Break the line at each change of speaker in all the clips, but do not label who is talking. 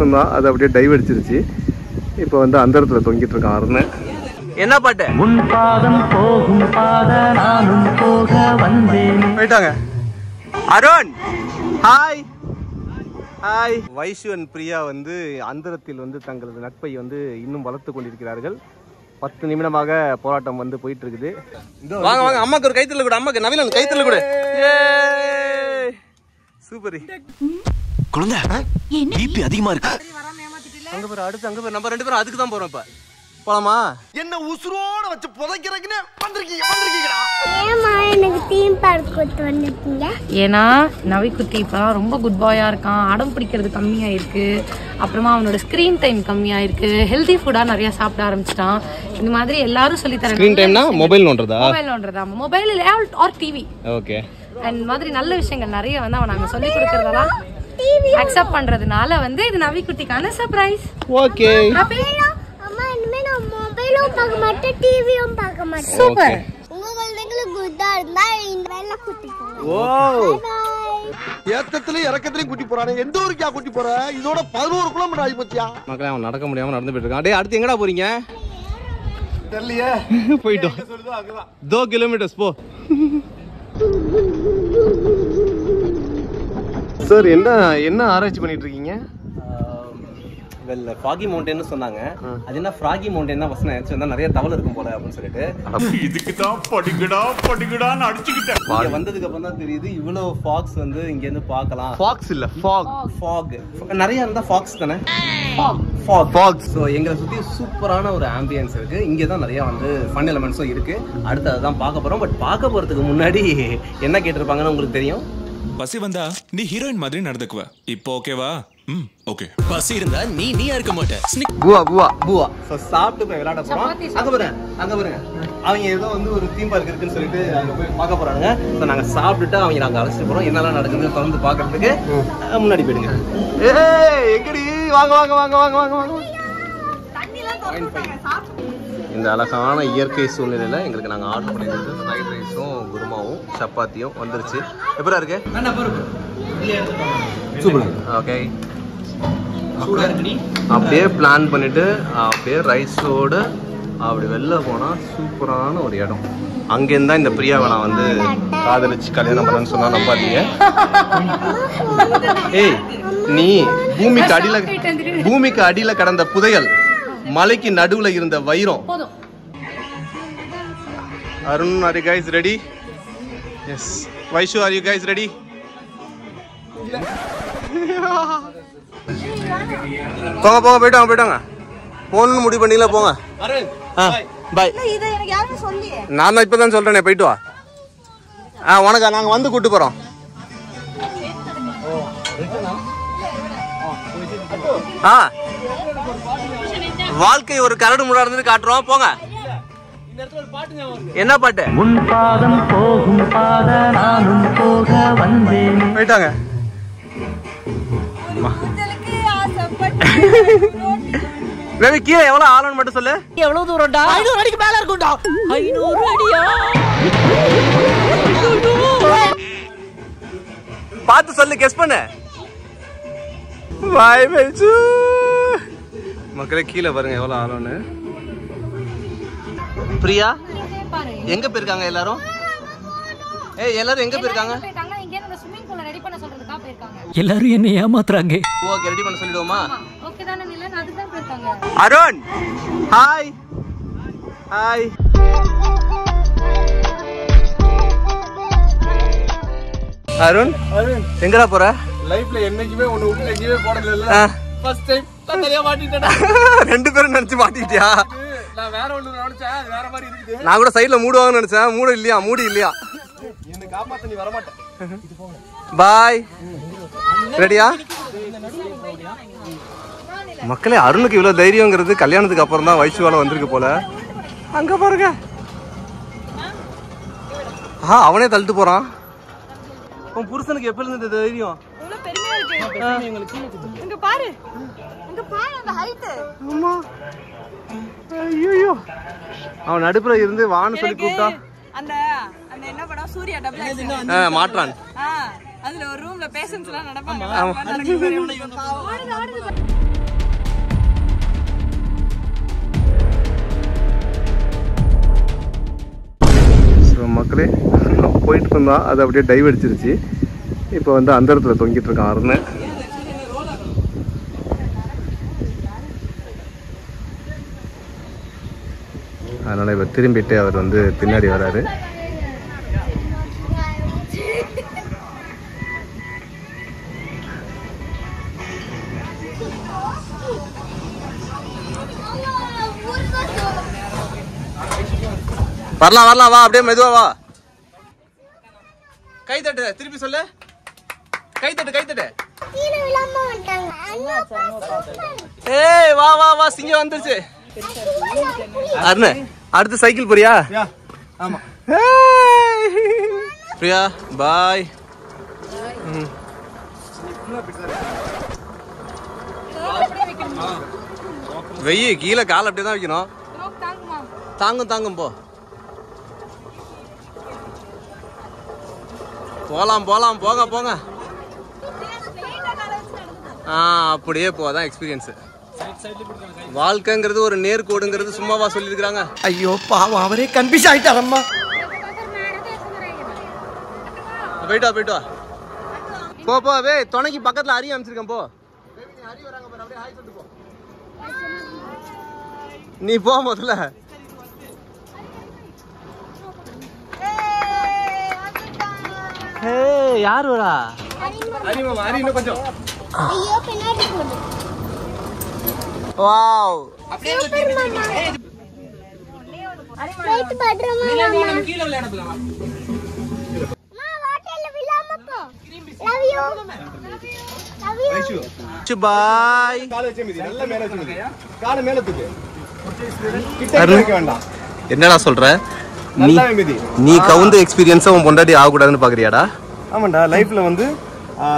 வருஷம் தான், அது அப்படியே டைவ் அடிச்சிருச்சு. இப்போ வந்து அந்த இடத்துல தொங்கிட்டு இருக்கான் அருண். என்ன பாட்டு? உன் பாதம் போகும் பாத நானும் போக வந்தேன். போயிட்டாங்க. Arun hi. Hi. Vaishu and Priya வந்து அந்தரத்தில் வந்து தங்களது நட்பை வந்து இன்னும் வளர்த்து கொண்டிருக்கிறார்கள். 10 நிமிடமாக போராட்டம் வந்து போயிட்டு இருக்குது. வாங்க வாங்க, அம்மாக்கு ஒரு கைத்தல கூட. அம்மாக்கு நவீன் கைத்தல கூட. சூப்பர். குழந்தை பிபி அதிகமா இருக்கு. அங்க பாரு, அடுத்து அங்க பாரு. நம்ம 2 பேரும் அதுக்கு தான் போறோம். இப்ப போலாமா? என்ன உசுரோட வச்சு புதைக்கிறதுக்குன்னு வந்திருக்கீங்களா?
ஏமா எனக்கு தீம் பார்க் கூட்டி வந்திருக்கீங்க?
ஏன்னா நவிக்குட்டி இப்பதான் ரொம்ப குட் பாயா இருக்கான். அடம் பிடிக்கிறது கம்மியா இருக்கு. அப்புறமா அவனோட ஸ்கிரீன் டைம் கம்மியா இருக்கு. ஹெல்தி ஃபுட்டா நிறைய சாப்பிட ஆரம்பிச்சிட்டான். இந்த மாதிரி எல்லாரும் சொல்லி தராங்க.
ஸ்கிரீன் டைம்னா மொபைல் நோன்றதா?
மொபைல் நோன்றதா? Mobile or TV. ஓகே. அந்த மாதிரி நல்ல விஷயங்கள் நிறைய வந்து அவன் நாங்க சொல்லி கொடுக்கறதெல்லாம் அக்செப்ட் பண்றதுனால வந்து இது நவிக்குட்டிக்கான சர்ப்ரைஸ்.
ஓகே.
அம்மா இனிமே நான் மொபைலும் பார்க்க மாட்டேன், டிவியும் பார்க்க மாட்டேன்.
சூப்பர்.
உங்க குழந்தைங்களுக்கு குட்டா இருந்தா இந்த வேலை கூட்டி போங்க.
ஓ
ஏத்தத்திலயும் இறக்கத்திலயும் கூட்டி போறானே. எந்த ஊருக்கா கூட்டி போற? இதோட 11 கிலோமீட்டர் ஆகி போச்சியா?
மக்களே, அவன் நடக்க முடியாம நடந்து போயிட்டு இருக்கான். டேய், அடுத்து எங்கடா போறீங்க?
தெரியலையே.
போயிட்டோம். 2 கிலோமீட்டர்ஸ் போ. சார், என்ன ஆராய்ச்சி பண்ணிட்டு இருக்கீங்க?
வெல் ஃப்ராகி மவுண்டன்னு சொன்னாங்க. அது என்ன ஃப்ராகி மவுண்டன் தான் ஃபர்ஸ்ட் நினைச்சு வந்தா நிறைய தவளை இருக்கும் போல அப்படின்னு சொல்லிட்டு
இதுக்கு தான் படிக்கடான்னு அடிச்சுக்கிட்டேன்.
இங்க வந்ததுக்கு அப்புறம் தான் தெரியுது இவ்வளவு ஃபாக்ஸ் வந்து இங்க இருந்து பார்க்கலாம்.
ஃபாக்ஸ் இல்ல, ஃபாக்.
ஃபாக் நிறைய இருந்தா ஃபாக்ஸ் தானே? ஃபாக். ஸோ எங்களை சுத்தி சூப்பரான ஒரு ஆம்பியன்ஸ் இருக்கு. இங்கே தான் நிறைய வந்து ஃபன் எலிமெண்ட்ஸும் இருக்கு. அடுத்து அதுதான் பார்க்க போறோம். பட் பார்க்க போறதுக்கு முன்னாடி என்ன கேட்டிருப்பாங்கன்னு உங்களுக்கு தெரியும்.
பசி வந்தா நீ ஹீரோயின் மாதிரி நடந்துக்குவ. இப்போ ஓகேவா? ஓகே. பசி இருந்தா நீயா இருக்க மாட்டே.
பூவா. சோ சாப்பிட்டு போய் விளையாட போறோம். அங்க பாருங்க. அவங்க ஏதோ வந்து ஒரு தீம் பார்க் இருக்குன்னு சொல்லிட்டு அங்க போய் பார்க்க போறாங்க. சோ நாங்க சாப்பிட்டுட்டு அவங்க நாங்க அழைச்சிட்டு போறோம். என்னெல்லாம் நடக்குதுன்னு தொடர்ந்து பாக்குறதுக்கு முன்னாடி போயிடுங்க.
எங்கடி? வாங்க. இந்த அழகான இயற்கை சூழ்நிலையில எங்களுக்கு நாங்க ஆர்டர் பண்ணிருந்தது ஃப்ரைட் ரைஸும் குருமாவும் சப்பாத்தியும் வந்துருச்சு. எப்படா இருக்கு?
சூப்பர்.
ஓகே. அப்படியே பிளான் பண்ணிட்டு அப்படியே ரைஸோட அப்படி வெளில போனா சூப்பரான ஒரு இடம். அங்கேருந்து தான் இந்த பிரியாவை நான் வந்து காதலிச்சு கல்யாணம் பண்ணேன்னு சொன்னா நம்பாதீங்க. ஏய், நீ பூமிக்கு அடியில கடந்த புதையல், மலைக்கு நடுவுல இருந்த வைரம். Arun, are you guys ready? Yes. Vaishu, are you guys ready? போங்க போயிட்டாங்க. போன்னு முடிவு பண்ணீங்களா? போங்க. பாய். நான் தான் இப்பதான் சொல்றேனே, போயிட்டு வா. உனக்கு நாங்க வந்து கூட்டு போறோம். வாழ்க்கை ஒரு கரடு முரடா இருந்து காட்டுறோம். போங்க. என்ன பாட்டு? உன் பாதம் போகும் பாத நானும் போக வந்தேன். போயிட்டாங்க. பேபி, கீழே எவ்வளவு ஆழம்னு மட்டும் சொல்லு.
எவ்வளவு தூரம்டா? 500 அடிக்கு மேல இருக்கும்டா. 500 அடியா?
பார்த்து சொல்லு, கெஸ் பண்ணு. பாய் வைச்சு. மக்களே, கீழே பாருங்க எவ்வளவு ஆழம்னு. பிரியா, எங்க போயிருக்காங்க எல்லாரும்? எல்லாரும் எங்க போயிருக்காங்க?
எல்லாரும் என்ன ஏமாத்துறாங்க.
ஓகே, ரெடி பண்ண சொல்லிடுவோமா?
ஓகே தானே நிலன்? அதுதான் போயிருக்காங்க.
அருண் ஹாய். அருண் எங்கடா போற?
லைஃப்ல என்னைக்குமே ஒண்ணு விட்டு எங்கேயுமே போனது இல்ல. ஃபர்ஸ்ட் டைம் தனியா மாட்டிட்டேன்.
2 பேரும் நினைச்சு மாட்டிட்டியா?
நான் வேற ஒண்ணு நினைச்சேன், அது வேற மாதிரி இருக்குது.
நான் கூட சைடுல மூடுவாங்கன்னு நினைச்சேன். மூடி இல்லையா?
என்ன காப்பாத்த நீ வர மாட்டே.
பாய். ரெடியா? மக்களே, அருணுக்கு இவ்வளவு தைரியங்கிறது கல்யாணத்துக்கு அப்புறம் தான் வைஷுவால வந்திருக்கு போல. அங்க பாருங்க. அவனே தள்ளிட்டு போறான். உன் புருஷனுக்கு எப்ப இருந்து தைரியம்? அவன் நடுப்புற இருந்து வான்னு சொல்லி கூப்பிட்டா
என்ன படம்? சூர்யா டபுள்
மாற்றான்.
அதுல ஒரு ரூம்ல பேஷன்ஸ் எல்லாம் நடப்பாங்க.
மக்களே. போயிட்டு இருந்தான், அது அப்படியே டைவ் அடிச்சிருச்சு. இப்போ வந்து அந்த இடத்துல தொங்கிட்டு இருக்கான் அருண். அதனால இவர் திரும்பிட்டு அவர் வந்து பின்னாடி வராரு. வரலாம் வரலாம், வா அப்படியே மெதுவா வா. கை தட்டு, திருப்பி சொல்லு. கை தட்டு கை தட்டு. ஏய் வா வா வா, சிங்கம் வந்துருச்சு. அருண், அடுத்து சைக்கிள் போறியா?
ஆமா.
பிரியா பாய். வெய்ய கீழே கால் அப்படியே தான் வைக்கணும். தாங்கும் தாங்கும், போ போலாம் போலாம், போங்க போங்க. அப்படியே போதான் எக்ஸ்பீரியன்ஸ். வாழ்க்கைங்கிறது ஒரு நேர்கோடுங்கிறது சும்மாவா சொல்லியிருக்கிறாங்க.
ஐயோ பாவம், அவரே கன்ஃபியூஸ் ஆயிட்டாரம்மா.
போயிட்டு வா போயிட்டு வா, போ போ. வே துணைக்கு பக்கத்துல அரிய அமைச்சிருக்கேன், போ. நீ போ முதல்ல. யார் வரா?
இன்னும் கொஞ்சம்.
வாவ், பாய். என்னடா சொல்ற நீ? கவுந்த எக்ஸ்பீரியன்ஸ் உன் பொண்டாட்டி ஆகக்கூடாதுன்னு பாக்குறியாடா?
ஆமாண்டா, லைஃப்ல வந்து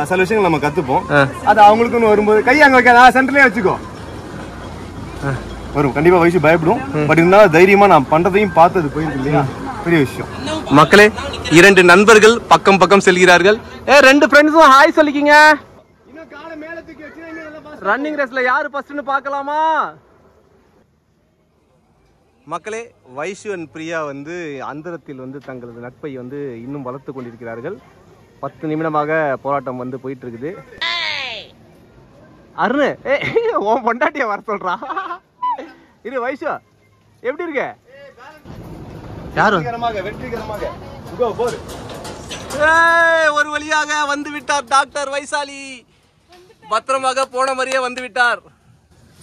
சில விஷயங்கள் நம்ம கத்துப்போம். அது அவங்களுக்குன்னு வரும்போது கை அங்க வைக்காத, சென்டர்லயே வச்சுக்கோ. வரும் கண்டிப்பா. வயசு பயப்படும், பட் இருந்தாலும் தைரியமா நான் பண்றதையும் பார்த்தது போயிருக்கு இல்லையா, பெரிய விஷயம்.
மக்களே, 2 நண்பர்கள் பக்கம் பக்கம் செல்கிறார்கள். 2 ஃப்ரெண்ட்ஸும் ஹாய் சொல்லிக்கிங்க. ரன்னிங் ரேஸ்ல யாரு ஃபர்ஸ்ட்னு பார்க்கலாமா? மக்களே, வைஷு அண்ட் பிரியா வந்து அந்தரத்தில் வந்து தங்களது நட்பை வந்து இன்னும் வளர்த்து கொண்டிருக்கிறார்கள். 10 நிமிடமாக போராட்டம் வந்து போயிட்டு இருக்குது. அருண், உன் பொண்டாட்டிய வர சொல்றா. இது வைஷு எப்படி இருக்க? யாரு?
வெற்றிகரமாக
ஒரு வழியாக வந்து விட்டார் டாக்டர் வைசாலி. பத்திரமாக போன மாதிரியே வந்து விட்டார்.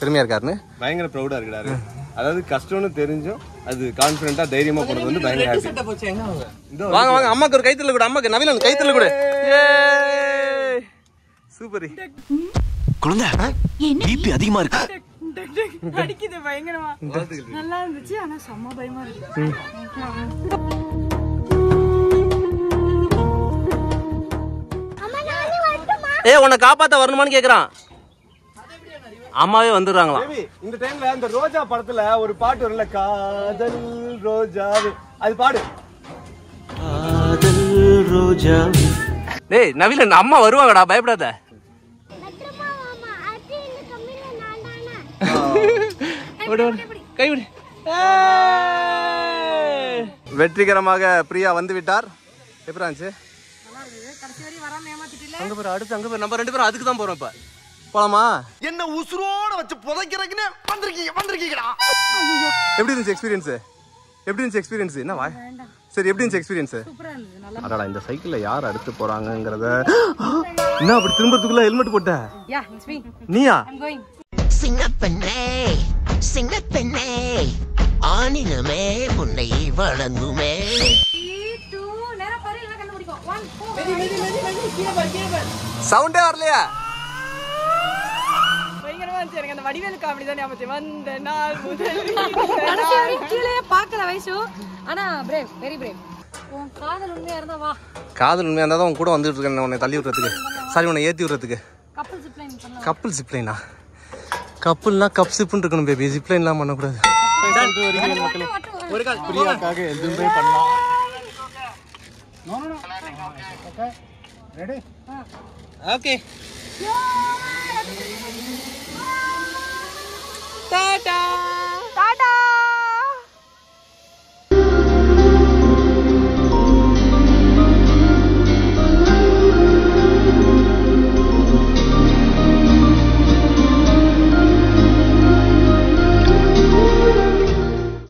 பெருமையா இருக்காருன்னு
பயங்கர ப்ரௌடா இருக்கிறாரு. அதாவது கஷ்டம்னு தெரிஞ்சும் அது கான்ஃபிடென்ட்டா தைரியமா போறது வந்து பயங்கர ஹாப்பி.
வாங்க வாங்க, அம்மாக்கு ஒரு கைத்தல கூட. அம்மாக்கு நவீன் கைத்தல கூட. சூப்பர்.
குழந்தை பிபி அதிகமா இருக்கு.
அடிக்குது பயங்கரமா. நல்லா இருந்துச்சு, ஆனா செம்ம பயமா இருக்கு.
உன்னை காப்பாத்த வரணுமான்னு கேக்குறான். அம்மாவே வந்துடுறாங்களாம்.
இந்த டைம்ல இந்த ரோஜா படத்துல ஒரு பாட்டு வரும்ல, காதல் ரோஜா, அது பாடு.
காதல் ரோஜா.
டேய் நவீன், அம்மா வருவாங்கடா, பயப்படாத. கைவிடு. வெற்றிகரமாக பிரியா வந்து விட்டார். எப்படி இருந்துச்சு? அங்க போற அடுத்து, அங்க போற. நம்ம 2 பேரும் அதுக்கு தான் போறோம். இப்ப போலாமா?
என்ன உசுரோட வச்சு புதைக்கிறதுக்குன்னு வந்திருக்கீங்கடா.
எப்படி இருந்துச்சு எக்ஸ்பீரியன்ஸ்? எப்படி இருந்துச்சு எக்ஸ்பீரியன்ஸ்? என்ன வா சரி, எப்படி இருந்துச்சு எக்ஸ்பீரியன்ஸ்? அடடா, இந்த சைக்கிள்ல யார் அடுத்து போறாங்கங்கறத. என்ன அப்படி திரும்பறதுக்குள்ள ஹெல்மெட் போட்ட?
Yeah, it's me.
நீயா?
I'm going.
சிங்கப்பெண்ணே ஆனினமே உன்னை வணங்குமே.
3 2 நேரா பாரு, இல்ல கண்டுபிடிக்கோ. 1 4 கீழ பாரு.
சவுண்டே வரலையா?
பயங்கரமா இருந்துச்சு. எனக்கு அந்த வடிவேலு காமெடி தான் ஞாபகம் வந்த நாள் முதல்.
கடைசி வரைக்கும் கீழே பார்க்கல வைஷு. ஆனா பிரேவ், வெரி பிரேவ். உன் காதல் உண்மையா இருந்தா வா.
காதல் உண்மையா இருந்தா தான் உன் கூட வந்துட்டு இருக்கேன், உன்னை தள்ளி விடுறதுக்கு. சாரி, உன்னை ஏத்தி விடுறதுக்கு.
கப்பல் ஜிப் லைன் பண்ணலாம்.
கப்பல் ஜிப் லைனா? கப்பல்னா கப் சிப்னு இருக்கணும் பேபி, ஜிப் லைன்லாம் பண்ணக்கூடாது.
ஒரு கால் பிரியாக்காக எதுவுமே பண்ணலாம். Okay ready?
ஓகே.
டாடா.